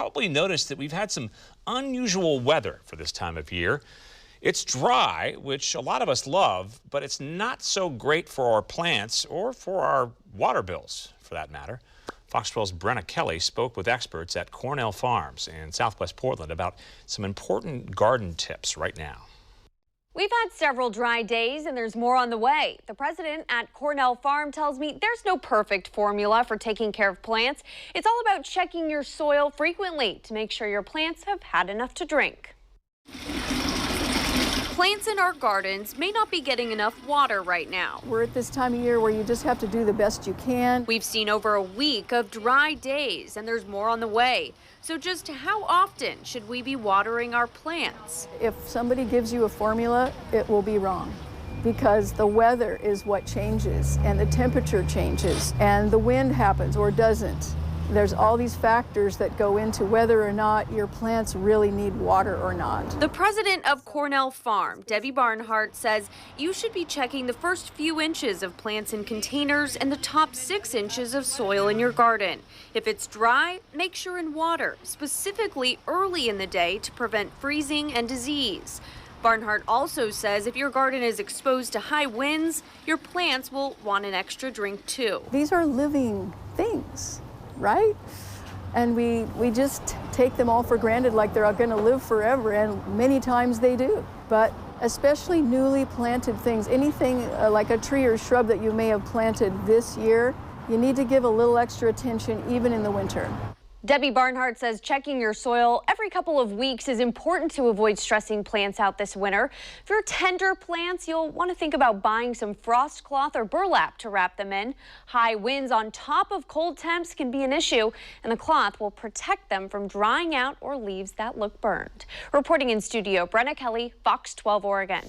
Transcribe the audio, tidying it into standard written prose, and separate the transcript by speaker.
Speaker 1: probably noticed that we've had some unusual weather for this time of year. It's dry, which a lot of us love, but it's not so great for our plants or for our water bills, for that matter. Fox 12's Brenna Kelly spoke with experts at Cornell Farms in Southwest Portland about some important garden tips right now.
Speaker 2: We've had several dry days and there's more on the way. The president at Cornell Farm tells me there's no perfect formula for taking care of plants. It's all about checking your soil frequently to make sure your plants have had enough to drink. Plants in our gardens may not be getting enough water right now.
Speaker 3: We're at this time of year where you just have to do the best you can.
Speaker 2: We've seen over a week of dry days and there's more on the way. So just how often should we be watering our plants?
Speaker 3: If somebody gives you a formula, it will be wrong because the weather is what changes and the temperature changes and the wind happens or doesn't. There's all these factors that go into whether or not your plants really need water or not.
Speaker 2: The president of Cornell Farm, Debbie Barnhart, says you should be checking the first few inches of plants in containers and the top 6 inches of soil in your garden. If it's dry, make sure and water, specifically early in the day to prevent freezing and disease. Barnhart also says if your garden is exposed to high winds, your plants will want an extra drink too.
Speaker 3: These are living things, right? And we just take them all for granted like they're going to live forever, and many times they do. But especially newly planted things, anything like a tree or shrub that you may have planted this year, you need to give a little extra attention even in the winter.
Speaker 2: Debbie Barnhart says checking your soil every couple of weeks is important to avoid stressing plants out this winter. For tender plants, you'll want to think about buying some frost cloth or burlap to wrap them in. High winds on top of cold temps can be an issue, and the cloth will protect them from drying out or leaves that look burned. Reporting in studio, Brenna Kelly, Fox 12 Oregon.